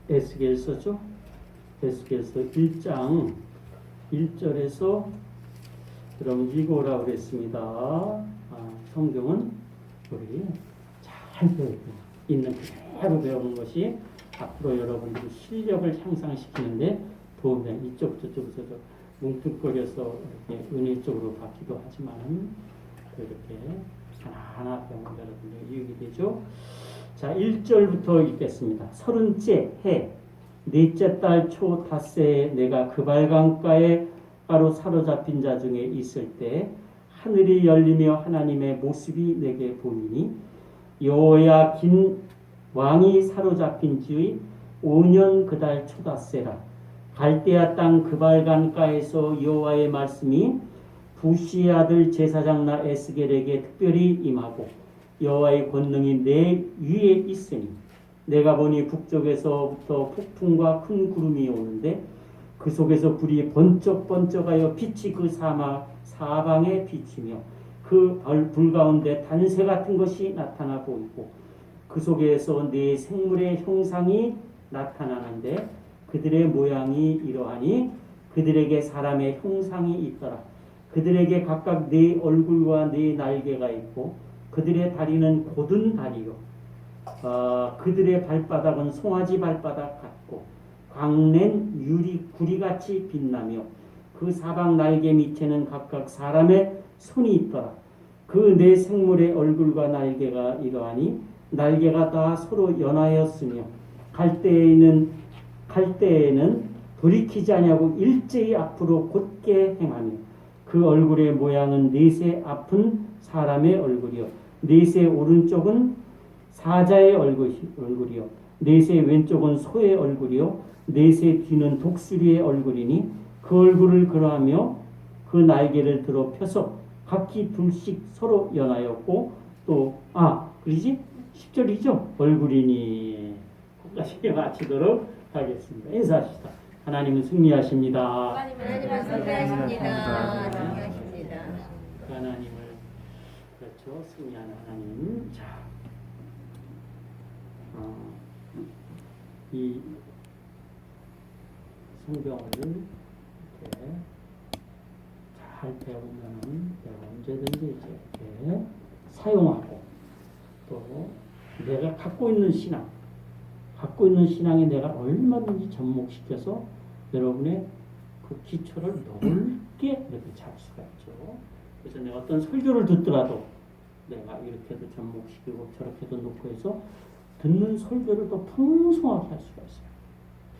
에스겔서죠. 에스겔서 1장 1절에서 그럼 읽어오라 그랬습니다. 성경은 우리 잘 배우고 있는 그대로 배우는 것이 앞으로 여러분들이 실력을 향상시키는데 도움이 돼요. 이쪽 저쪽에서 뭉뚱거려서 이렇게 은혜 쪽으로 받기도 하지만 이렇게 하나하나 배우는 여러분들 유익이 되죠. 자, 1절부터 읽겠습니다. 30째 해 넷째 달 초 닷새에 내가 그발강가에 바로 사로잡힌 자 중에 있을 때 하늘이 열리며 하나님의 모습이 내게 보이니 여호야긴 왕이 사로잡힌 지의 5년 그 달 초 닷새라. 갈대아 땅 그발강가에서 여호와의 말씀이 부시의 아들 제사장 나 에스겔에게 특별히 임하고 여호와의 권능이 내 위에 있으니 내가 보니 북쪽에서부터 폭풍과 큰 구름이 오는데 그 속에서 불이 번쩍번쩍하여 빛이 그 사방에 비치며 그 불 가운데 단새 같은 것이 나타나 보이고 그 속에서 네 생물의 형상이 나타나는데 그들의 모양이 이러하니 그들에게 사람의 형상이 있더라. 그들에게 각각 네 얼굴과 네 날개가 있고 그들의 다리는 곧은 다리요. 그들의 발바닥은 송아지 발바닥 같고 광낸 유리 구리같이 빛나며 그 사방 날개 밑에는 각각 사람의 손이 있더라. 그 네 생물의 얼굴과 날개가 이러하니 날개가 다 서로 연하였으며 갈대에는 돌이키지 아니하고 일제히 앞으로 곧게 행하며 그 얼굴의 모양은 넷의 앞은 사람의 얼굴이요 넷의 오른쪽은 사자의 얼굴이요 넷의 왼쪽은 소의 얼굴이요 넷의 뒤는 독수리의 얼굴이니 그 얼굴을 그러하며 그 날개를 들어 펴서 각기 둘씩 서로 연하였고 또 그러지? 10절이죠? 얼굴이니 거기까지 마치도록 하겠습니다. 인사합시다. 하나님은 승리하십니다. 하나님은 승리하십니다. 승리하십니다. 하나님을 그렇죠. 승리하는 하나님. 자, 이 성경을 이렇게 잘 배우면은 언제든지 이렇게 사용하고 또 내가 갖고 있는 신앙에 내가 얼마든지 접목시켜서 여러분의 그 기초를 넓게 이렇게 잡을 수가 있죠. 그래서 내가 어떤 설교를 듣더라도 내가 이렇게도 접목시키고 저렇게도 놓고 해서 듣는 설교를 더 풍성하게 할 수가 있어요.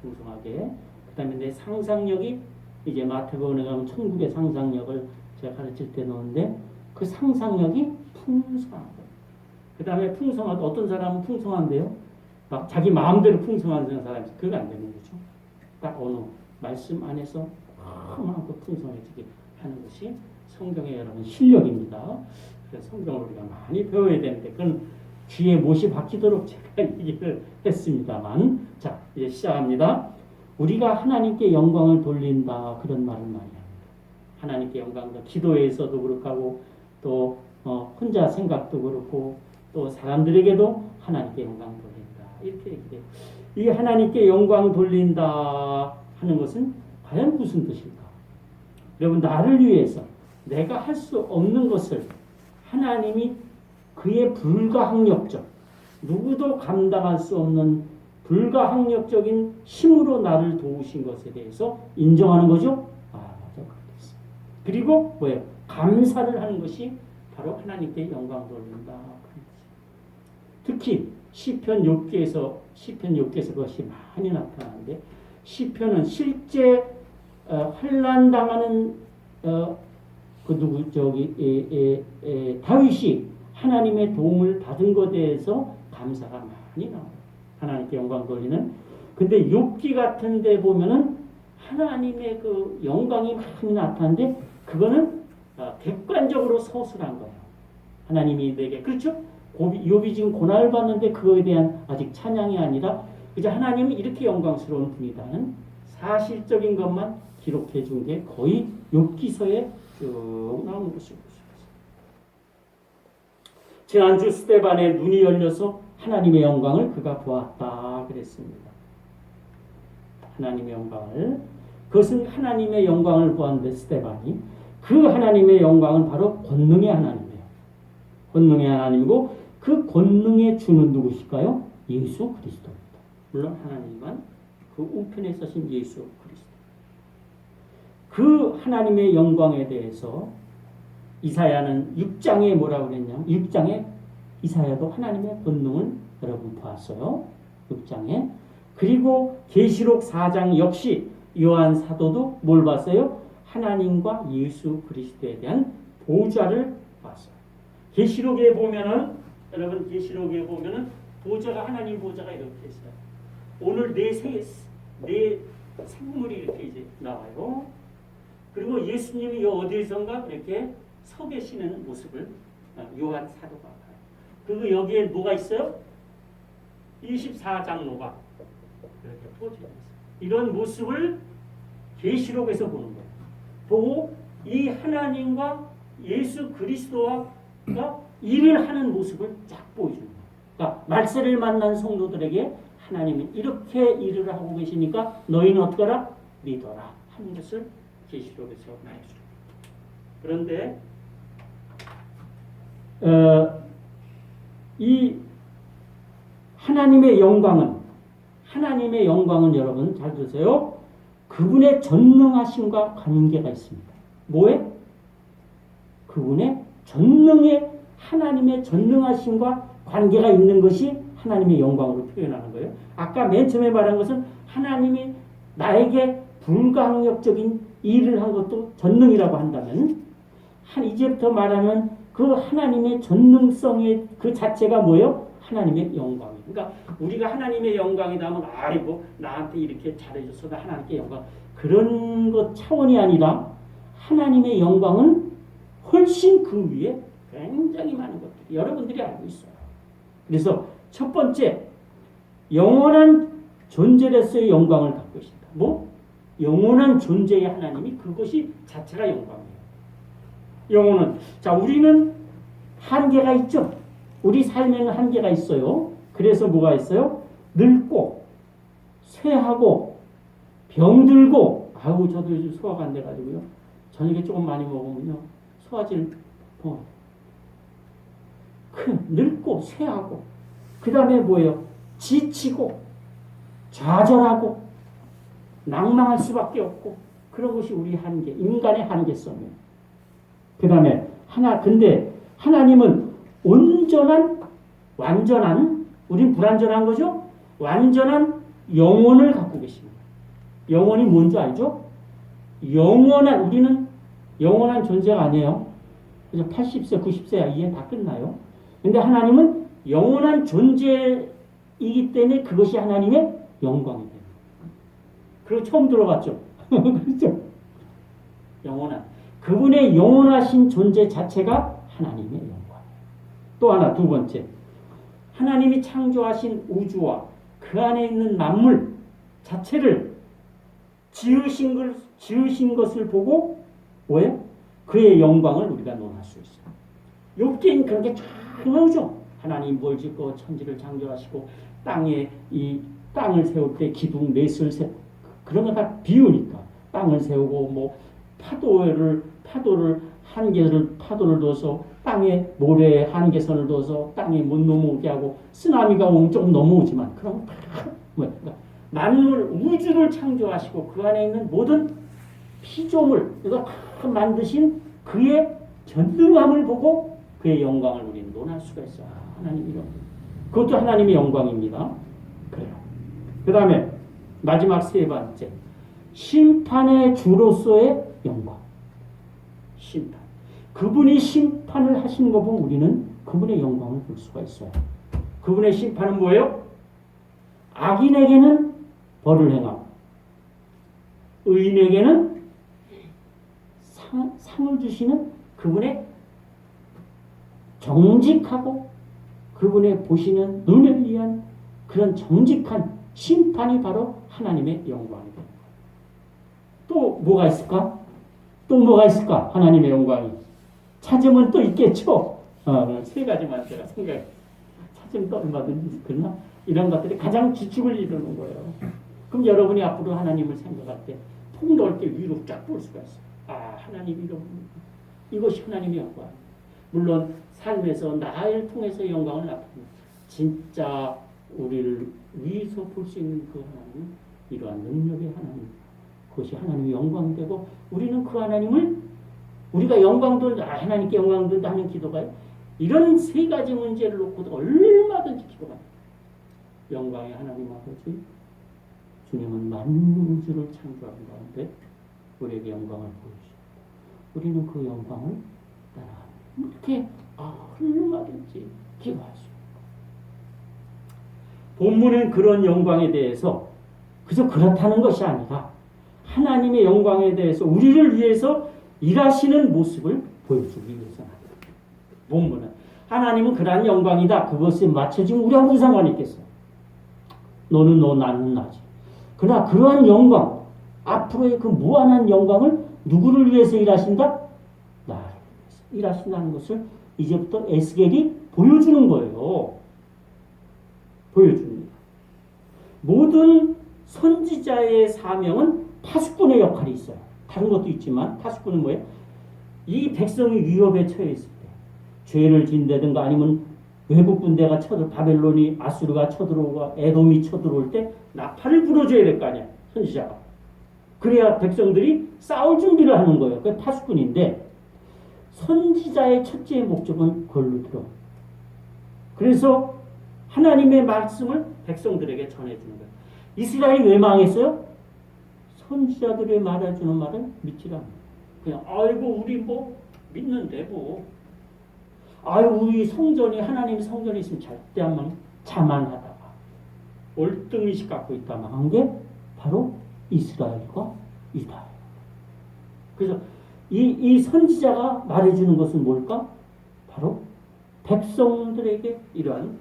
풍성하게. 그 다음에 내 상상력이 이제 마태복음에 가면 천국의 상상력을 제가 가르칠 때 놓는데 그 상상력이 풍성한 거예요. 그 다음에 어떤 사람은 풍성한데요. 막 자기 마음대로 풍성한 사람이 그거 안 되는 거죠. 딱 어느 말씀 안에서 마음껏 풍성해지게 하는 것이 성경의 여러분 실력입니다. 그래서 성경을 우리가 많이 배워야 되는데 그건 귀에 못이 박히도록 제가 얘기를 했습니다만 자 이제 시작합니다. 우리가 하나님께 영광을 돌린다 그런 말을 많이 합니다. 하나님께 영광도 기도에서도 그렇고 하고 또 혼자 생각도 그렇고 또 사람들에게도 하나님께 영광 돌린다 이렇게 얘기해요. 이 하나님께 영광 돌린다 하는 것은 과연 무슨 뜻일까? 여러분 나를 위해서 내가 할 수 없는 것을 하나님이 그의 불가항력적 누구도 감당할 수 없는 불가항력적인 힘으로 나를 도우신 것에 대해서 인정하는 거죠. 맞아 그렇겠어. 그리고 뭐예요? 감사를 하는 것이 바로 하나님께 영광 돌린다. 특히 시편 6기에서 그것이 많이 나타나는데 시편은 실제 환난 당하는 다윗이 하나님의 도움을 받은 것에 대해서 감사가 많이 나와요. 하나님께 영광 돌리는. 근데 욥기 같은 데 보면은 하나님의 그 영광이 많이 나타나는데 그거는 객관적으로 서술한 거예요. 하나님이 내게 그렇죠? 욥이 지금 고난을 받는데 그거에 대한 아직 찬양이 아니라 그저 하나님은 이렇게 영광스러운 분이다는 사실적인 것만 기록해 준 게 거의 욥기서에 쭉 나오는 것입니다. 지난주 스데반의 눈이 열려서 하나님의 영광을 그가 보았다 그랬습니다. 하나님의 영광을. 그것은 하나님의 영광을 보았는데 스데반이 그 하나님의 영광은 바로 권능의 하나님이에요. 권능의 하나님이고 그 권능의 주는 누구실까요? 예수 그리스도입니다. 물론 하나님만 그 우편에 서신 예수 그리스도. 그 하나님의 영광에 대해서 이사야는 6장에 뭐라고 그랬냐? 6장에 이사야도 하나님의 권능을 여러분 보았어요. 6장에. 그리고 계시록 4장 역시 요한 사도도 뭘 봤어요? 하나님과 예수 그리스도에 대한 보좌를 봤어요. 계시록에 보면은 여러분 계시록에 보면은 보좌가 하나님 보좌가 이렇게 있어요. 오늘 네 생물이 이렇게 이제 나와요. 그리고 예수님이 어디선가 이렇게 서 계시는 모습을 요한 사도가 봐요. 그리고 여기에 뭐가 있어요? 24장로가 이렇게 포진해 있어요. 이런 모습을 계시록에서 보는 거예요. 보고 이 하나님과 예수 그리스도가 일을 하는 모습을 쫙 보여주는 거예요. 그러니까 말세를 만난 성도들에게 하나님이 이렇게 일을 하고 계시니까 너희는 어떻게 하라? 믿어라 하는 것을 계시록에서 말해주는 거예요. 그런데 이 하나님의 영광은 여러분 잘 들으세요. 그분의 전능하심과 관계가 있습니다. 뭐에? 그분의 하나님의 전능하심과 관계가 있는 것이 하나님의 영광으로 표현하는 거예요. 아까 맨 처음에 말한 것은 하나님이 나에게 불가항력적인 일을 한 것도 전능이라고 한다면 이제부터 말하면 그 하나님의 전능성의 그 자체가 뭐예요? 하나님의 영광이에요. 그러니까 우리가 하나님의 영광이다 하면 아이고 나한테 이렇게 잘해줘서 하나님께 영광 그런 것 차원이 아니라 하나님의 영광은 훨씬 그 위에 굉장히 많은 것들이 여러분들이 알고 있어요. 그래서 첫 번째 영원한 존재로서의 영광을 갖고 있습니다. 뭐? 영원한 존재의 하나님이 그것이 자체가 영광이에요. 영혼은 자 우리는 한계가 있죠. 우리 삶에는 한계가 있어요. 그래서 뭐가 있어요? 늙고 쇠하고 병들고 아우 저도 요즘 소화가 안 돼가지고요. 저녁에 조금 많이 먹으면요 소화질 늙고 쇠하고 그 다음에 뭐예요? 지치고 좌절하고 낭망할 수밖에 없고 그런 것이 우리 한계, 인간의 한계성이에요. 그 다음에 근데 하나님은 완전한, 우린 불완전한 거죠? 완전한 영혼을 갖고 계십니다. 영혼이 뭔지 알죠? 우리는 영원한 존재가 아니에요. 그래서 80세, 90세 이해 다 끝나요. 근데 하나님은 영원한 존재이기 때문에 그것이 하나님의 영광이 됩니다. 그리고 처음 들어봤죠? 그렇죠? 그분의 영원하신 존재 자체가 하나님의 영광. 또 하나, 두 번째. 하나님이 창조하신 우주와 그 안에 있는 만물 자체를 지으신 것을 보고 왜? 그의 영광을 우리가 논할 수 있어요. 욥기엔 그런 게 쫙 나오죠. 하나님 뭘 짓고 천지를 창조하시고 이 땅을 세울 때 기둥 넷을 그런 거 다 비우니까 땅을 세우고 뭐 파도를 파도를 둬서 땅에 모래에 한계선을 둬서 땅에 못 넘어오게 하고 쓰나미가 오면 조금 넘어오지만 그럼 다 그러니까 만물 우주를 창조하시고 그 안에 있는 모든 피조물 이거 다 만드신 그의 전능함을 보고 그의 영광을 우리는 논할 수가 있어요. 하나님 이런 그것도 하나님의 영광입니다. 그래요. 그 다음에 마지막 세 번째 심판의 주로서의 영광. 심판. 그분이 심판을 하시는 거 보면 우리는 그분의 영광을 볼 수가 있어요. 그분의 심판은 뭐예요? 악인에게는 벌을 행하고 의인에게는 상을 주시는 그분의 정직하고 그분의 보시는 눈에 의한 그런 정직한 심판이 바로 하나님의 영광입니다. 또 뭐가 있을까? 하나님의 영광이. 찾으면 또 있겠죠? 세 가지만 제가 찾으면 또 얼마든지 그러나 이런 것들이 가장 주축을 이루는 거예요. 그럼 여러분이 앞으로 하나님을 생각할 때 폭넓게 위로 쫙 볼 수가 있어요. 아, 하나님이 이런 이것이 하나님의 영광. 물론 삶에서 나를 통해서 영광을 나타냅니다. 진짜 우리를 위에서 볼 수 있는 그 하나님은 이러한 능력의 하나님. 그것이 하나님의 영광되고 우리는 그 하나님을 우리가 영광도 하나님께 영광도 하는 기도가요. 이런 세 가지 문제를 놓고도 얼마든지 기도가 영광의 하나님 아버지 주님은 만우주를 창조하는 가운데 우리에게 영광을 보여주시고 우리는 그 영광을 따라갑니다. 이렇게 얼마든지 기도할 수 있습니다. 본문은 그런 영광에 대해서 그저 그렇다는 것이 아니라 하나님의 영광에 대해서 우리를 위해서 일하시는 모습을 보여주기 위해서는 본문은 하나님은 그러한 영광이다. 그것에 맞춰지면 우리하고 무슨 상관이 있겠어? 너는 너, 나는 나지. 그러나 그러한 영광, 앞으로의 그 무한한 영광을 누구를 위해서 일하신다? 나를 위해서 일하신다는 것을 이제부터 에스겔이 보여주는 거예요. 보여줍니다. 모든 선지자의 사명은 파수꾼의 역할이 있어요. 다른 것도 있지만 파수꾼은 뭐예요? 이 백성이 위협에 처해 있을 때 죄를 진다든가 아니면 외국 군대가 바벨론이 아수르가 쳐들어오고 에돔이 쳐들어올 때 나팔을 불어줘야 될 거 아니야. 선지자가. 그래야 백성들이 싸울 준비를 하는 거예요. 그게 파수꾼인데 선지자의 첫째 목적은 그걸로 들어. 그래서 하나님의 말씀을 백성들에게 전해주는 거예요. 이스라엘이 왜 망했어요? 선지자들의 말해주는 말을 믿지라. 그냥 아이고 우리 뭐 믿는데 뭐. 아유 우리 성전이 하나님 성전이 있으면 절대 안 망해. 자만하다가 월등의식 갖고 있다 망한 게 바로 이스라엘과 유다. 그래서 이 선지자가 말해주는 것은 뭘까? 바로 백성들에게 이러한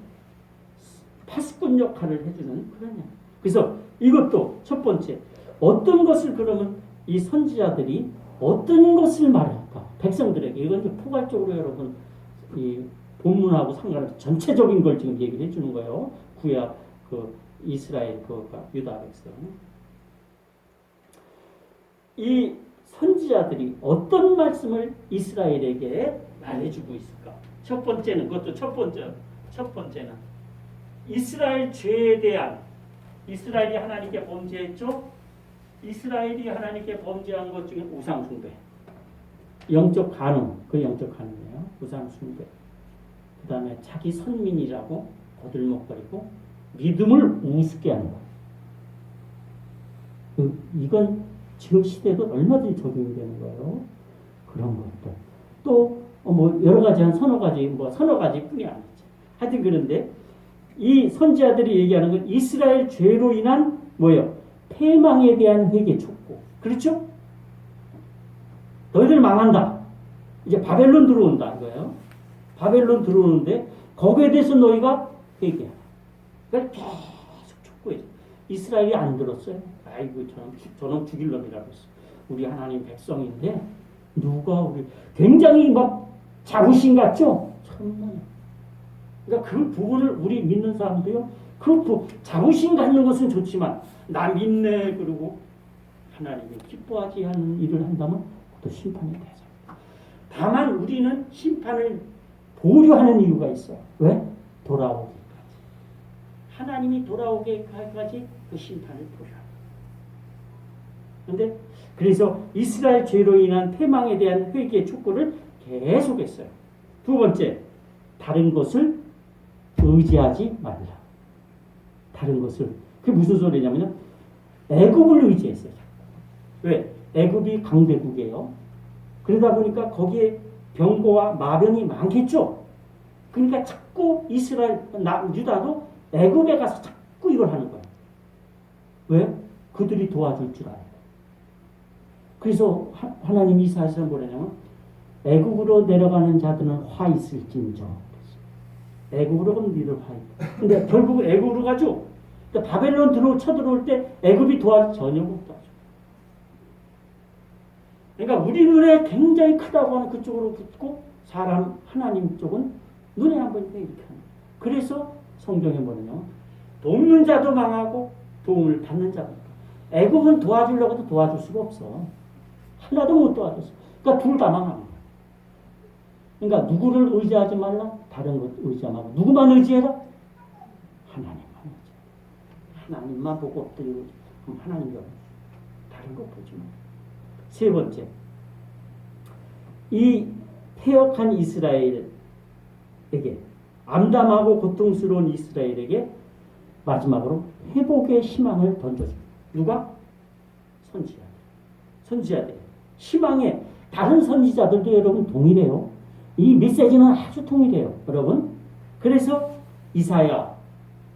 파수꾼 역할을 해주는 그런 양. 그래서 이것도 첫 번째 어떤 것을 그러면 이 선지자들이 어떤 것을 말할까? 백성들에게 이건 좀 포괄적으로 여러분 이 본문하고 상관없이 전체적인 걸 지금 얘기를 해주는 거예요. 구약 그 이스라엘 그 유다 백성. 이 선지자들이 어떤 말씀을 이스라엘에게 말해주고 있을까? 첫 번째는 그것도 첫 번째는 이스라엘 죄에 대한 이스라엘이 하나님께 범죄했죠. 이스라엘이 하나님께 범죄한 것 중에 우상 숭배, 영적 간음, 그 영적 간음이에요. 우상 숭배. 그 다음에 자기 선민이라고 거들먹거리고 믿음을 우습게 하는 거. 이건 지금 시대도 얼마든지 적용이 되는 거예요. 그런 것들. 또 뭐 여러 가지 한 서너 가지 뿐이 아니죠. 하여튼 그런데 이 선지자들이 얘기하는 건 이스라엘 죄로 인한 뭐예요? 패망에 대한 회개 촉구. 그렇죠? 너희들 망한다. 이제 바벨론 들어온다 이거예요. 바벨론 들어오는데 거기에 대해서 너희가 회개하라. 그걸 계속 촉구해요. 이스라엘이 안 들었어요. 아이고 저놈 죽일 놈이라고 했어. 우리 하나님 백성인데 누가 우리 굉장히 막 자부심 같죠? 정말. 그러니까 그 부분을 우리 믿는 사람도요. 그 자부심 갖는 것은 좋지만 나 믿네 그러고 하나님이 기뻐하지 않는 일을 한다면 또 심판의 대상입니다. 다만 우리는 심판을 보류하는 이유가 있어요. 왜? 돌아오기까지. 하나님이 돌아오기까지 그 심판을 보류합니다. 그런데 그래서 이스라엘 죄로 인한 패망에 대한 회개 촉구를 계속했어요. 두 번째, 다른 것을 의지하지 말라. 다른 것을. 그게 무슨 소리냐면요. 애굽을 의지했어요. 왜? 애굽이 강대국이에요. 그러다 보니까 거기에 병거와 마병이 많겠죠. 그러니까 자꾸 유다도 애굽에 가서 자꾸 이걸 하는 거예요. 왜? 그들이 도와줄 줄 알아요. 그래서 하나님이 이사야서 뭐냐면 애굽으로 내려가는 자들은 화 있을진저. 애굽으로 가면 니들 화 있다. 근데 결국 애굽으로 가죠. 그러니까 바벨론 쳐들어올 때 애굽이 도와줄 전혀 못 도와줘. 그러니까 우리 눈에 굉장히 크다고 하는 그쪽으로 붙고 하나님 쪽은 눈에 안 보이니까 이렇게 하는 거예요. 그래서 성경에 뭐냐면 돕는 자도 망하고 도움을 받는 자도 망하고. 애굽은 도와주려고 해도 도와줄 수가 없어. 하나도 못 도와줬어. 그러니까 둘 다 망하는 거야. 그러니까 누구를 의지하지 말라? 다른 것 의지하지 말라. 누구만 의지해라? 하나님만 의지. 하나님만 보고 엎드리고 그럼 하나님 줄 다른 거 보지 마. 세 번째, 이 패역한 이스라엘에게, 암담하고 고통스러운 이스라엘에게 마지막으로 회복의 희망을 던져줍니다. 누가? 선지자들. 선지자들. 희망의 다른 선지자들도 여러분 동일해요. 이 메시지는 아주 동일해요. 여러분. 그래서 이사야,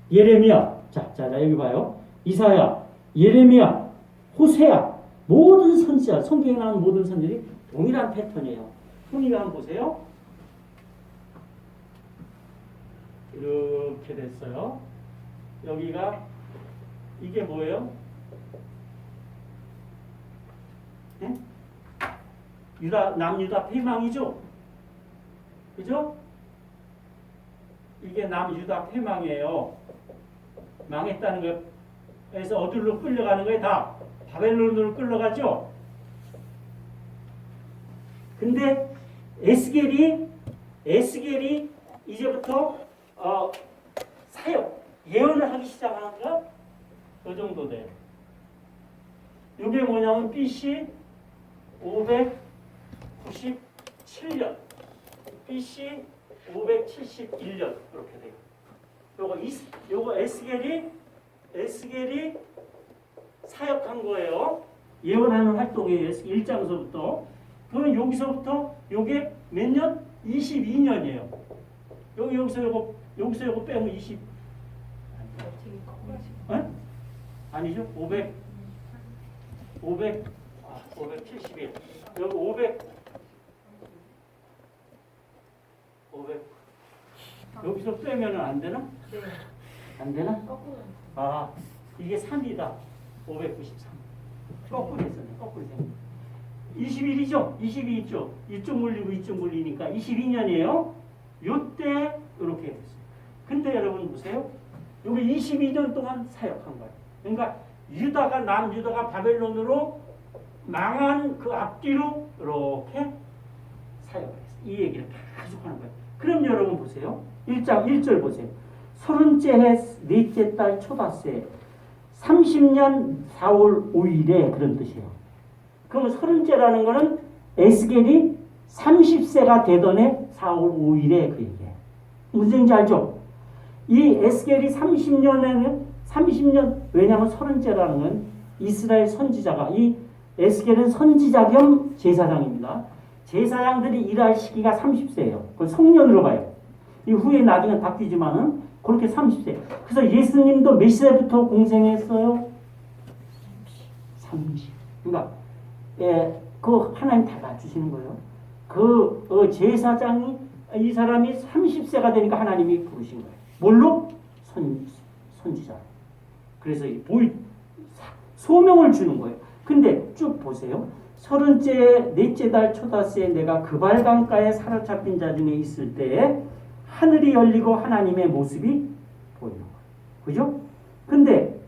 예레미야, 자 여기 봐요. 이사야, 예레미야, 호세야, 모든 선지자, 성경에 나오는 모든 선지자들이 동일한 패턴이에요. 흥미가 한번 보세요. 이렇게 됐어요. 여기가 이게 뭐예요? 네? 남유다 패망이죠? 그죠? 이게 남유다 패망이에요. 망했다는 거에서 어디로 끌려가는 거예요? 다 바벨론으로 끌려가죠? 근데 에스겔이 이제부터 사역, 예언을 하기 시작하는 거 그 정도 돼요. 이게 뭐냐면 BC 597년, BC 571년 이렇게 돼요. 요거 에스겔이 사역한 거예요. 예언하는 활동이에요. 1장서부터. 그러면 여기서부터 요게 몇 년? 22년이에요. 여기서 요거 빼면 20. 아니죠? 571. 여기 500. 여기서 빼면은 안 되나? 네. 안 되나? 아, 이게 3이다. 593. 거꾸로 했었네. 거꾸로 했네. 21이죠? 22 있죠? 이쪽 물리고 이쪽 물리니까 22년이에요. 요때 이렇게 됐어요. 근데 여러분 보세요. 여기 22년 동안 사역한 거예요. 그러니까 남유다가 바벨론으로 망한 그 앞뒤로 이렇게 사역을 했어요. 이 얘기를 계속 하는 거예요. 그럼 여러분 보세요. 1장 1절 보세요. 30째 해 넷째 달 초닷새 30년 4월 5일에 그런 뜻이에요. 그러면 30째라는 거는 에스겔이 30세가 되던 해 4월 5일에 그 얘기예요. 무슨 얘기인지 알죠? 이 에스겔이 30년 왜냐하면 30째라는 건 이스라엘 선지자가 이 에스겔은 선지자 겸 제사장입니다. 제사장들이 일할 시기가 30세예요. 그걸 성년으로 봐요. 이 후에 나중에 바뀌지만은 그렇게 30세. 그래서 예수님도 몇 세부터 공생했어요? 30. 그러니까 그 하나님 다 낮추시는 거예요. 제사장이 이 사람이 30세가 되니까 하나님이 부르신 거예요. 뭘로? 선지자. 그래서 소명을 주는 거예요. 근데 쭉 보세요. 30째 넷째 달 초닷새에 내가 그발강가에 사로잡힌 자 중에 있을 때에 하늘이 열리고 하나님의 모습이 보이는 거예요. 그죠? 근데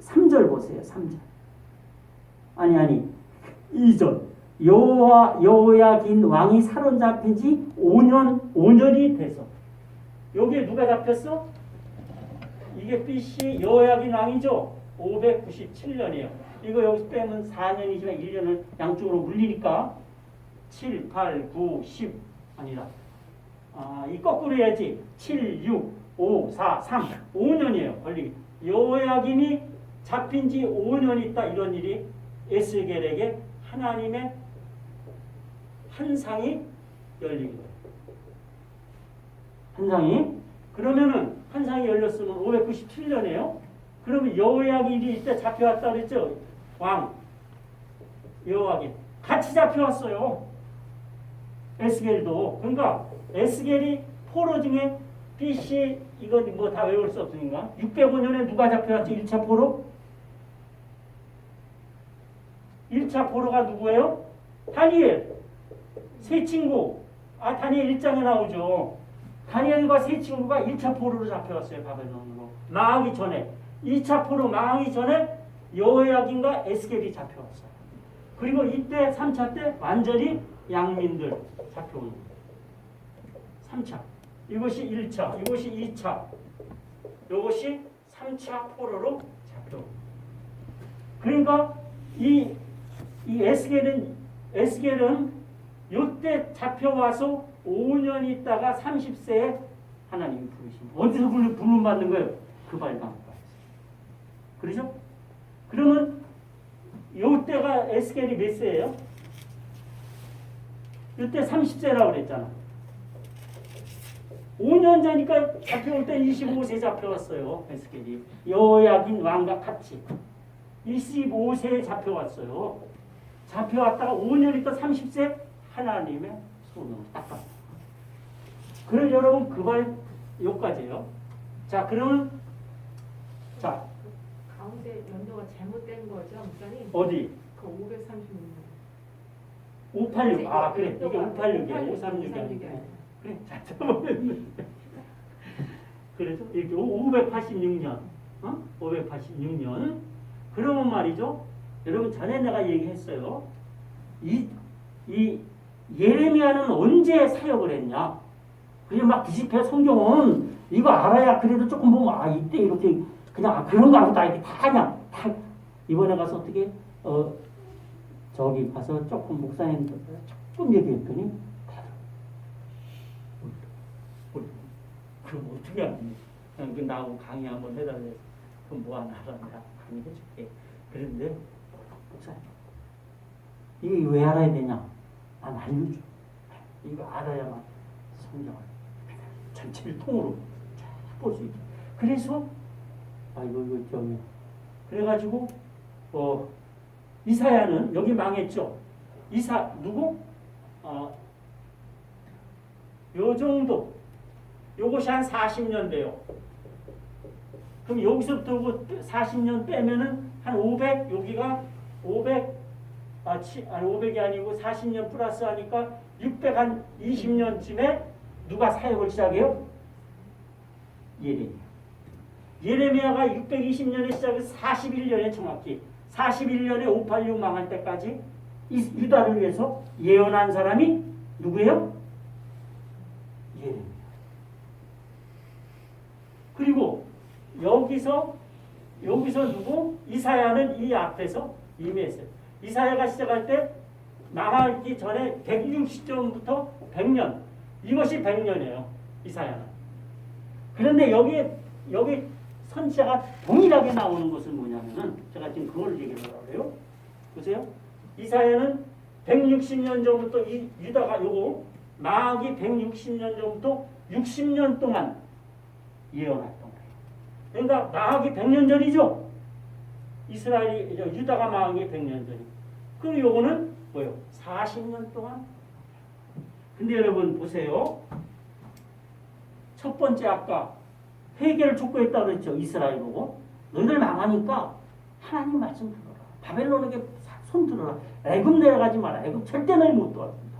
3절 보세요. 3절. 아니 2절. 여호야긴 왕이 사로잡힌 지 5년이 돼서 여기에 누가 잡혔어? 이게 BC 여호야긴 왕이죠. 597년이에요. 이거 여기서 빼면 4년이지만 1년을 양쪽으로 물리니까 7, 8, 9, 10 아니라 이 거꾸로 해야지. 7, 6, 5, 4, 3 5년이에요. 걸리기. 여호야긴이 잡힌 지 5년이 있다. 이런 일이 에스겔에게 하나님의 한상이 열린 거예요. 한상이. 그러면은 한상이 열렸으면 597년이에요. 그러면 여호야긴이 이때 잡혀왔다 그랬죠? 왕 여호야긴 같이 잡혀왔어요. 에스겔도. 그러니까 에스겔이 포로 중에 BC 이건 뭐 다 외울 수 없으니까 605년에 누가 잡혀왔죠? 1차 포로? 1차 포로가 누구예요? 다니엘. 세 친구. 다니엘 1장에 나오죠. 다니엘과 세 친구가 1차 포로로 잡혀갔어요. 바벨론으로. 망하기 전에. 2차 포로 망하기 전에 여호야긴과 에스겔이 잡혀왔어요. 그리고 이때 3차 때 완전히 양민들 잡혀오는 거예요. 3차. 이것이 1차, 이것이 2차, 이것이 3차 포로로 잡혀오는 거예요. 그러니까 이 에스겔은 이때 잡혀와서 5년 있다가 30세에 하나님이 부르신 거예요. 어디서 부름 받는 거예요? 그 발방과에서. 그러죠? 그러면 이때가 에스겔이 몇 세예요? 이때 30세라고 그랬잖아. 5년 전이니까 잡혀올 때 25세 잡혀왔어요. 에스겔이. 여호야긴 왕과 같이 25세에 잡혀왔어요. 잡혀왔다가 5년 있다 30세 하나님의 손으로 딱 봤어요. 그래서 여러분 그 말 요까지예요. 자, 그러면 자 가운데 연도가 잘못된 거죠, 목사님? 어디? 그 536년. 586. 아, 그래. 이게 586이야. 536이 아니야. 그래. 자, 그래서 이렇게 586년. 586년. 그러면 말이죠. 여러분 전에 내가 얘기했어요. 이 예레미야는 언제 사역을 했냐? 그게 막 뒤집혀 성경은 이거 알아야 그래도 조금 보면 이때 이렇게 그냥 그런 거 아무도 이렇게 다 그냥 다 이번에 가서 어떻게 저기 가서 조금 목사님들 조금 얘기했더니 그럼 어떻게 하니? 그냥 그 나하고 강의 한번 해달래. 그럼 뭐 하나 하라 내가 강의 해줄게. 그런데 목사님 이게 왜 알아야 되냐? 난 알려줘. 이거 알아야만 성경을 전체를 통으로 볼 수 있다. 그래서 이거 저기 그래가지고 이사야는 여기 망했죠. 누구? 요 정도. 요것이 한 40년 돼요. 그럼 여기서부터 40년 빼면은 한 500, 여기가 500이 아니고 40년 플러스 하니까 620년쯤에 누가 사역을 시작해요? 예레미야가 620년에 시작해서 41년에 정확히 41년에 586 망할 때까지 유다를 위해서 예언한 사람이 누구예요? 예레미야. 그리고 여기서 누구? 이사야는 이 앞에서 이미 했어요. 이사야가 시작할 때 망하기 전에 160년부터 100년. 이것이 100년이에요. 이사야는. 그런데 여기 선지자가 동일하게 나오는 것은 뭐냐면은 제가 지금 그걸 얘기를 하려고 해요. 보세요. 이사야는 160년 전부터 유다가 요거 망하기 160년 전부터 60년 동안 예언했던 거예요. 그러니까 망하기 100년 전이죠. 유다가 망하기 100년 전이. 그럼 요거는 뭐예요? 40년 동안. 근데 여러분 보세요. 첫 번째 아까 회개를 촉구했다고 그랬죠. 이스라엘 보고. 너희들 망하니까 하나님 말씀 들어라. 바벨론에게 손 들어라. 애굽 내려가지 마라. 애굽 절대 너희 못 도와준다.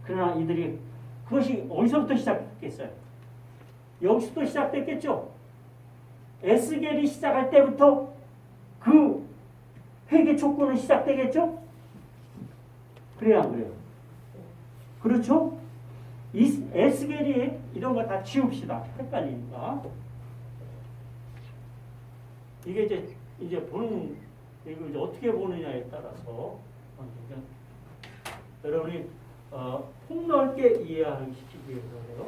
그러나 이들이 그것이 어디서부터 시작했겠어요? 여기서부터 시작됐겠죠. 에스겔이 시작할 때부터 그 회개 촉구는 시작되겠죠? 그래야 안 그래요? 그렇죠? 에스겔이 이런 거 다 지웁시다. 헷갈리니까. 이게 이제 보는 이거 이제 어떻게 보느냐에 따라서 여러분이 폭넓게 이해하시기 위해서 해요.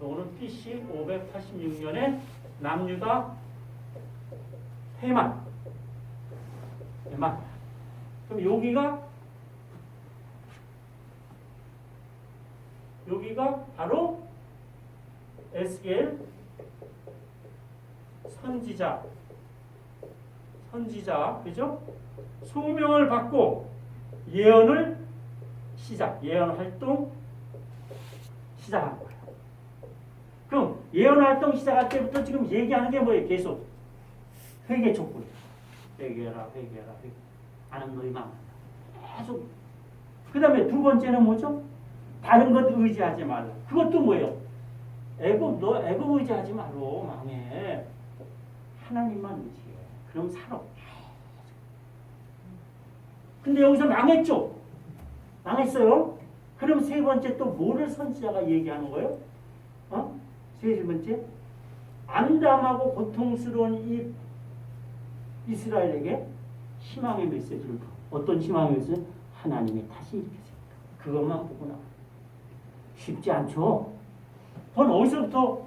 이거는 BC 586년에 남유다 해만. 그럼 여기가 바로 에스겔 선지자, 그죠? 소명을 받고 예언 활동 시작한 거예요. 그럼 예언 활동 시작할 때부터 지금 얘기하는 게 뭐예요? 계속 회개 촉구. 회개해라. 아는 너희 망한다. 계속. 그 다음에 두 번째는 뭐죠? 다른 것 의지하지 말라. 그것도 뭐예요? 애굽 의지하지 말고 망해. 하나님만 의지해. 그럼 살아. 근데 여기서 망했죠. 망했어요. 그럼 세 번째 또 뭐를 선지자가 얘기하는 거예요? 세 번째, 암담하고 고통스러운 이 이스라엘에게 희망의 메시지를 줘. 어떤 희망의 메시지? 하나님이 다시 일으키십니다. 그것만 보고 나와. 쉽지 않죠. 그건 어디서부터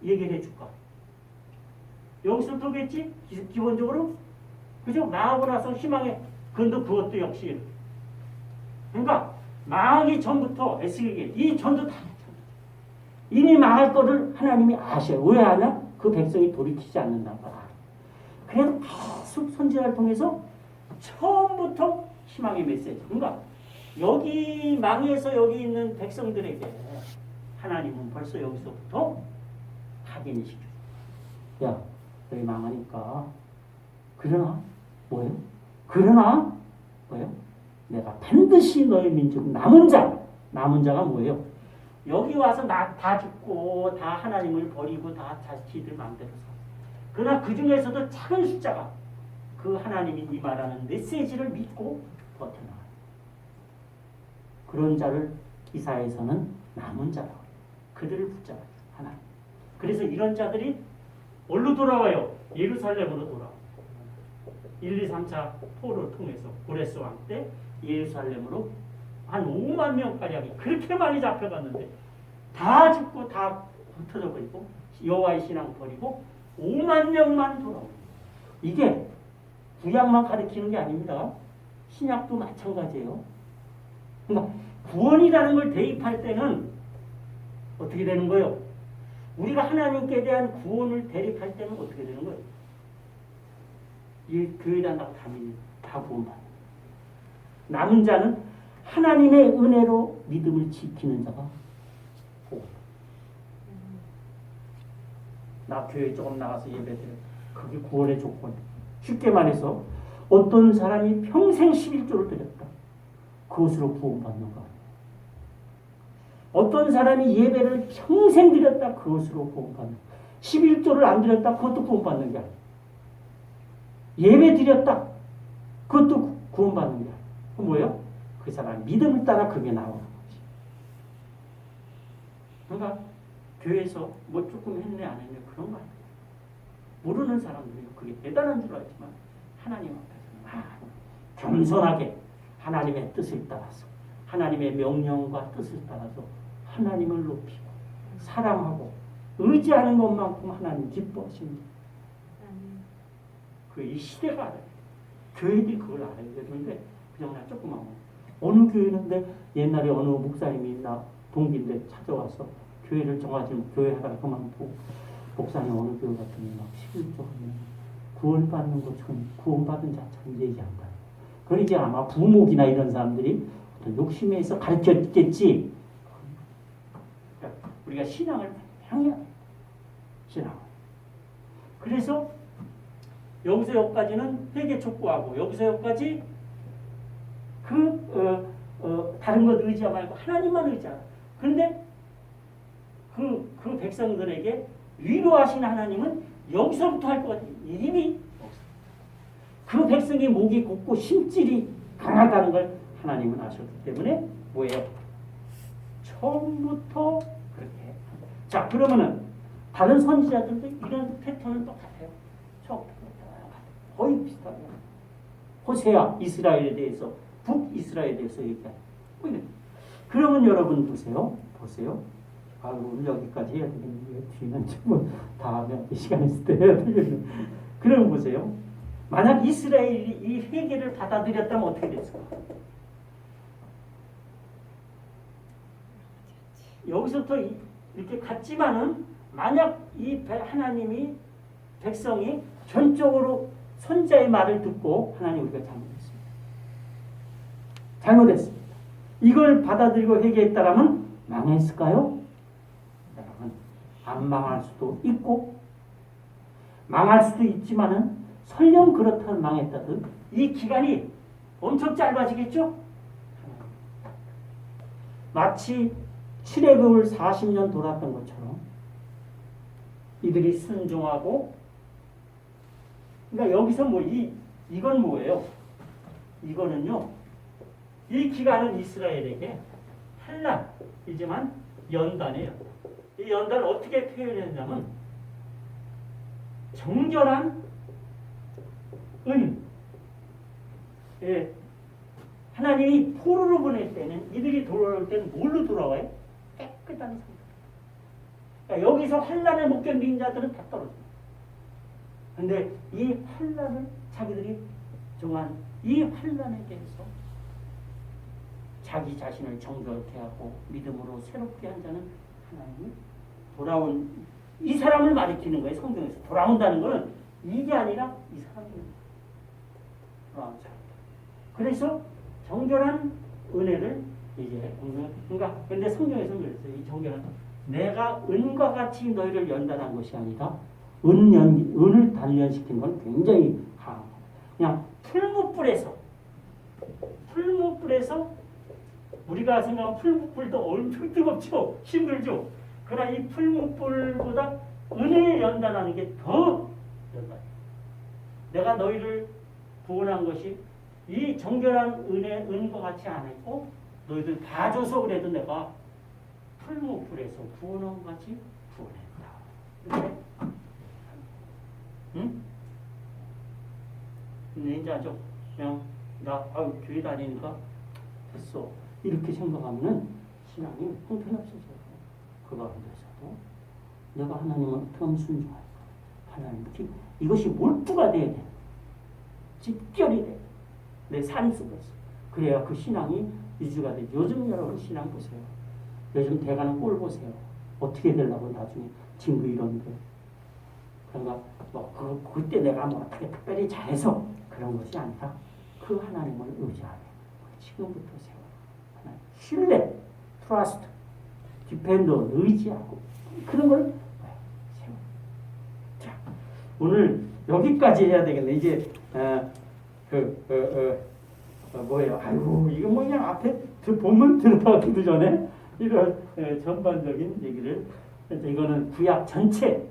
얘기를 해줄까? 여기서부터겠지? 기본적으로. 그죠? 망하고 나서 희망의, 근데 그것도 역시. 그러니까 망하기 전부터 에스겔에게 이 전도 다 이미 망할 거를 하나님이 아셔요. 왜 아냐? 그 백성이 돌이키지 않는다고 알아. 그래서 계속 선지자를 통해서 처음부터 희망의 메시지. 그러니까 여기 망해서 여기 있는 백성들에게 하나님은 벌써 여기서부터 확인이 시켜요. 야, 너희 망하니까 그러나 뭐예요? 그러나 뭐예요? 내가 반드시 너희 민족 남은 자가 뭐예요? 여기 와서 다 죽고 다 하나님을 버리고 다 자기들 마음대로 사. 그러나 그 중에서도 작은 숫자가 그 하나님이 이 말하는 메시지를 믿고 버텨나가요. 그런 자를 이사야에서는 남은 자라고 해요. 그들을 붙잡아요. 하나님. 그래서 이런 자들이 어디로 돌아와요? 예루살렘으로 돌아와요. 1, 2, 3차 포로를 통해서 고레스 왕 때 예루살렘으로 한 5만 명가량이 그렇게 많이 잡혀갔는데 다 죽고 다 흩어져 버리고 여호와의 신앙 버리고 5만 명만 돌아오고. 이게 구약만 가리키는 게 아닙니다. 신약도 마찬가지예요. 그러니까 구원이라는 걸 대입할 때는 어떻게 되는 거예요? 우리가 하나님께 대한 구원을 대립할 때는 어떻게 되는 거예요? 이 교회에 한다고 다 구원받는. 남은 자는 하나님의 은혜로 믿음을 지키는 자가 구원. 나 교회 조금 나가서 예배드려. 그게 구원의 조건. 쉽게 말해서 어떤 사람이 평생 11조를 드렸다. 그것으로 구원받는 거 아니에요. 어떤 사람이 예배를 평생 드렸다. 그것으로 구원받는 거. 11조를 안 드렸다. 그것도 구원받는 게 아니에요. 예배 드렸다. 그것도 구원받는 게 아니에요. 그 뭐예요? 그 사람 믿음을 따라 그게 나오는 거지. 그러니까 교회에서 뭐 조금 했네 안 했네 그런 거 아니에요. 모르는 사람들이 그게 대단한 줄 알지만 하나님 앞에서는 겸손하게 하나님의 뜻을 따라서 하나님의 명령과 뜻을 따라서 하나님을 높이고 사랑하고 의지하는 것만큼 하나님 기뻐하십니다. 그 이 시대가 알아요. 교회들이 그걸 알아야 되는데 그냥 나 조그만 거. 어느 교회는데 옛날에 어느 목사님이 나 동기인데 찾아와서 교회를 정하지 교회 하다가 그만두고 목사님 어느 교회 같으면 막 11조 하면 구원받는 것처럼 구원받은 자처럼 얘기한다. 그러니까 아마 부목이나 이런 사람들이 어떤 욕심에 서 가르쳤겠지. 그러니까 우리가 신앙을 향해야 돼요. 신앙. 그래서 여기서 여기까지는 회개 촉구하고 여기서 여기까지 다른 것 의지하지 말고 하나님만 의지하라. 그런데 그 백성들에게 위로하신 하나님은 여기서부터 할 것 같아요. 이미 그 백성의 목이 곱고 심질이 강하다는 걸 하나님은 아셨기 때문에 뭐예요? 처음부터 그렇게. 자, 그러면은 다른 선지자들도 이런 패턴은 똑같아요. 거의 비슷하게. 호세아 이스라엘에 대해서 북이스라엘에 대해서 얘기해요. 그러면 여러분 보세요. 오늘 여기까지 해야 되겠는데 뒤는 좀 다음에 시간 있을 때 해야 되겠는데. 그러면 보세요. 만약 이스라엘이 이 회개를 받아들였다면 어떻게 됐을까? 여기서부터 이렇게 갔지만은 만약 이 하나님이 백성이 전적으로 선자의 말을 듣고 하나님 우리가 잘못했습니다. 이걸 받아들이고 회개했다라면 망했을까요? 여러분, 안 망할 수도 있고 망할 수도 있지만은 설령 그렇다면 망했다든 이 기간이 엄청 짧아지겠죠? 마치 출애굽을 40년 돌았던 것처럼 이들이 순종하고. 그러니까 여기서 이건 뭐예요? 이거는요, 이 기간은 이스라엘에게 환란이지만 연단이에요. 이 연단을 어떻게 표현했냐면 정결한 은. 예. 하나님이 포로로 보낼 때는 이들이 돌아올 때는 뭘로 돌아와요? 깨끗한 상태. 그러니까 여기서 환란을 못 견딘 자들은 다 떨어져요. 근데 이 환란을 자기들이 정말 이 환란에 대해서 자기 자신을 정결케 하고 믿음으로 새롭게 한 자는 하나님이 돌아온 이 사람을 가리키는 거예요. 성경에서 돌아온다는 것은 이게 아니라 이 사람이 돌아온 사람. 그래서 정결한 은혜를 이제 그러니까 근데 성경에서는 그랬어요. 이 정결한 내가 은과 같이 너희를 연단한 것이 아니라 은을 단련시킨 건 굉장히 강한 거예요. 그냥 풀무불에서 우리가 생각하면 풀무불도 엄청 뜨겁죠. 힘들죠. 그러나 이 풀무불보다 은혜를 연단하는 게 더 연단해요. 내가 너희를 구원한 것이 이 정결한 은과 같이 안 했고 너희들 봐줘서 그래도 내가 풀무불에서 구원한 것 같이 구원했다. 이렇게 응? 근데 이제 아주 그냥 교회 다니니까 됐어. 이렇게 생각하면 신앙이 형편없어져요. 그 가운데서도 내가 하나님을 어떻게 하면 순종할까? 하나님 이것이 몰두가 돼야 돼. 집결이 돼. 내 삶 속에서. 그래야 그 신앙이 유지가 돼. 요즘 여러분 신앙 보세요. 요즘 대가는 꼴 보세요. 어떻게 되려고 나중에 친구 이런데. 그러니까 그때 내가 어떻게 특별히 잘해서 그런 것이 아니라 그 하나님을 의지하는 지금부터 세워. 하나님. 신뢰, 트러스트, 디펜더, 의지하고 그런 걸 세워. 자, 오늘 여기까지 해야 되겠네. 이제 뭐예요? 아이고 이거 뭐 그냥 앞에 본문 들어가기도 전에 이런 전반적인 얘기를 이거는 구약 전체에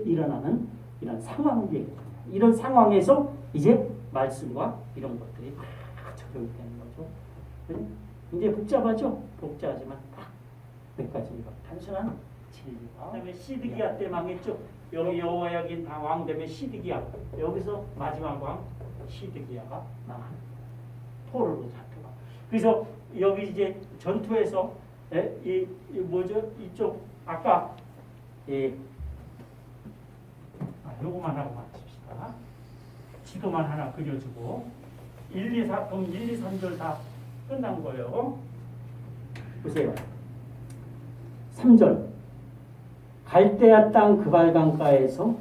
일어나는 이런 상황 얘기입니다. 이런 상황에서 이제 말씀과 이런 것들이 막 적용되는 거죠. 이제 복잡하죠? 복잡하지만 딱 몇 가지가 단순한 진리가. 그다음에 시드기야 때 망했죠. 여기 여호야긴 왕 되면 시드기야. 여기서 마지막 왕 시드기야가 망한 포로로 잡혀가. 그래서 여기 이제 전투에서 이 뭐죠? 이쪽 아까 요거만 하고 마칩시다. 지도만 하나 그려주고 1, 2, 3절 다 끝난 거예요. 보세요. 3절 갈대아 땅 그발강가에서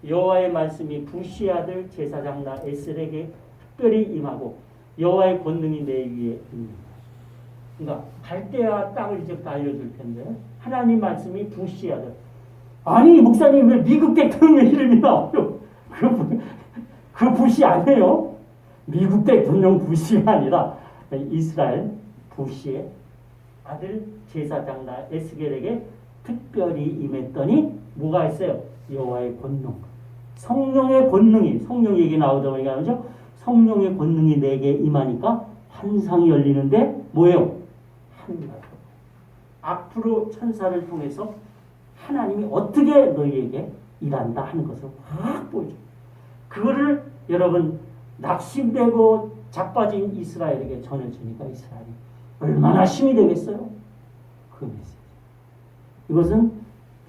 여호와의 말씀이 부시 아들 제사장 나 에스렉에게 특별히 임하고 여호와의 권능이 내 위에 있는. 그러니까 갈대아 땅을 이제 알려줄 텐데 하나님 말씀이 부시 아들. 아니 목사님 왜 미국 대통령 이름이 나와요? 그 부시 아니에요. 미국 대통령 부시가 아니라 이스라엘 부시의 아들 제사장 나 에스겔에게 특별히 임했더니 뭐가 있어요? 여호와의 권능. 성령의 권능이 성령 얘기 나오다 보니까 그죠? 성령의 권능이 내게 임하니까 환상이 열리는데 뭐예요? 하늘나라. 앞으로 천사를 통해서 하나님이 어떻게 너희에게 일한다 하는 것을 확 보여줘. 그거를 여러분 낙심되고 자빠진 이스라엘에게 전해주니까 이스라엘이 얼마나 힘이 되겠어요? 그 메시지. 이것은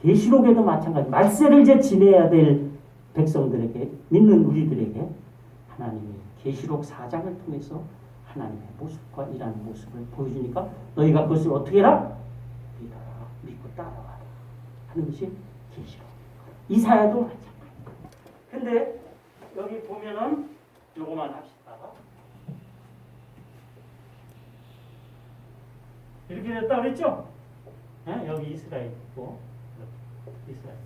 계시록에도 마찬가지. 말세를 이제 지내야 될 백성들에게 믿는 우리들에게 하나님이 계시록 4장을 통해서 하나님의 모습과 일하는 모습을 보여주니까 너희가 그것을 어떻게 해라? 믿고 따라와라 하는 것이 계시록. 이사야도 마찬가지. 근데 여기 보면은 요거만 합시다. 이렇게 됐다 그랬죠? 네? 여기 이스라엘 있고 이스라엘.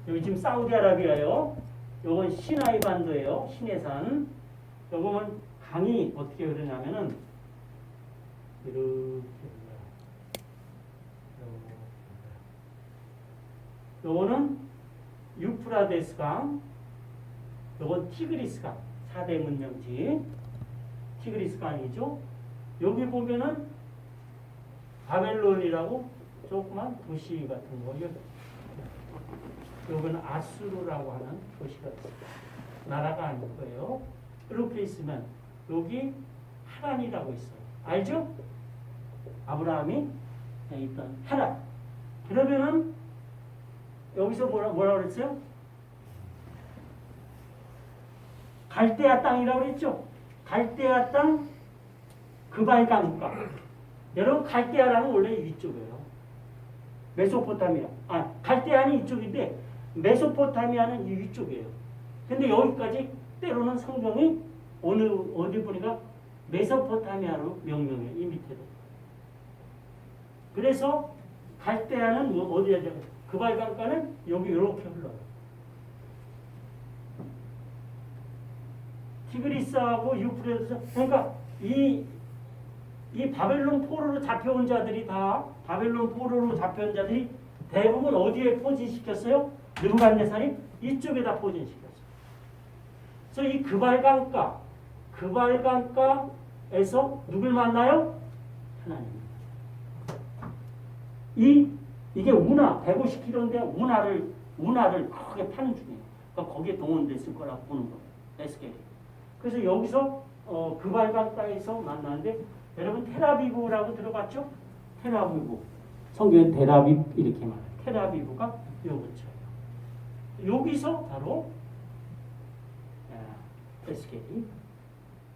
여기 지금 사우디아라비아요. 요건 시나이 반도예요. 시내산. 요거는 강이 어떻게 흐르냐면은 이렇게 요거는 유프라데스 강. 요건 티그리스강 4대 문명지. 티그리스강이죠. 여기 보면은 바벨론이라고 조그만 도시 같은 거. 여기는 아수르라고 하는 도시가 있습니다. 나라가 아닐 거예요. 이렇게 있으면 여기 하란이라고 있어요. 알죠? 아브라함이 있던 하란. 그러면은 여기서 뭐라 그랬어요? 갈대아 땅이라고 그랬죠? 갈대아 땅 그발 강가. 여러분 갈대아라는 원래 위쪽이에요. 메소포타미아. 갈대아는 이쪽인데 메소포타미아는 이 위쪽이에요. 근데 여기까지 때로는 성경이 어디 보니까 메소포타미아로 명명해요. 이 밑에도. 그래서 갈대아는 어디야? 그발 강가는 여기 이렇게 흘러요. 티그리스하고 유프레스. 그러니까 이 바벨론 포로로 잡혀온 자들이 대부분 어디에 포진시켰어요? 느부갓네살이 이쪽에다 포진시켰어요. 그래서 이 그발강가에서 누굴 만나요? 하나님. 이게 운하 150km인데 운하를 크게 파는 중이에요. 그러니까 거기에 동원됐을 거라고 보는 거예요. 에스겔이. 그래서 여기서 그발강가에서 만나는데 여러분 테라비브라고 들어봤죠? 테라비브. 성경에 테라비브 이렇게 말해요. 테라비브가 요 근처예요. 여기서 바로 에스겔이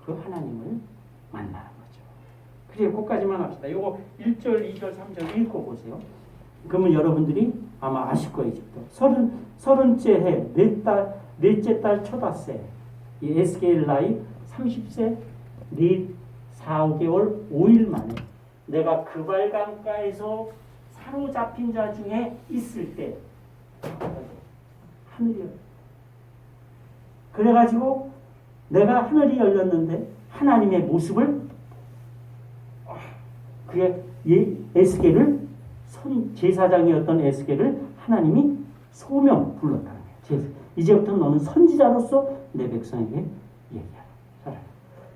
그 하나님을 만나는 거죠. 그래, 거기까지만 합시다. 요거 1절, 2절, 3절 읽고 보세요. 그러면 여러분들이 아마 아실 거예요. 서른째 해, 넷째 달 초닷새. 이 에스겔 나이 30세, 4, 5개월, 5일 만에 내가 그발강가에서 사로잡힌 자 중에 있을 때 하늘이 열려. 그래가지고 내가 하늘이 열렸는데 하나님의 모습을 그게 에스겔을 제사장이었던 에스겔을 하나님이 소명 불렀다는 거예요. 이제부터 너는 선지자로서 내 백성에게 얘기하라.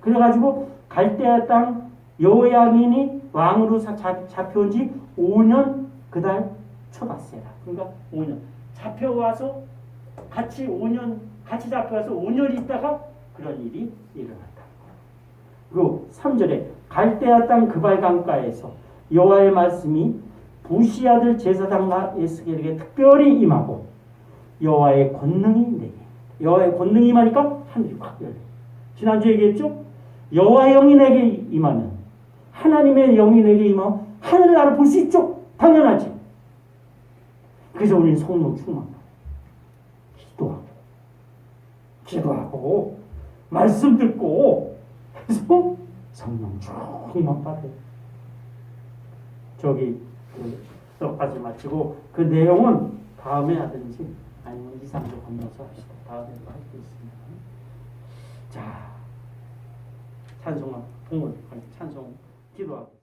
그래가지고 갈대아 땅 여호야민이 왕으로 잡혀온 지 5년 그달 초닷새라. 그러니까 5년 잡혀와서 같이 잡혀와서 5년 있다가 그런 일이 일어났다. 그리고 3절에 갈대아 땅 그발강가에서 여호와의 말씀이 부시 아들 제사장 에스겔에게 특별히 임하고 여호와의 권능이 임하니까 하늘이 확 열려. 지난주에 얘기했죠? 여호와의 영이 내게 임하면, 하나님의 영이 내게 임하면 하늘나라를 볼 수 있죠? 당연하지. 그래서 우리는 성령 충만하고 기도하고 말씀 듣고 해서 성령 충만 받아요. 여기까지 마치고 그 내용은 다음에 하든지 아니면 2, 3주 건너서 합시다. 다음에 할 수 있습니다. 자, 찬송 기도하고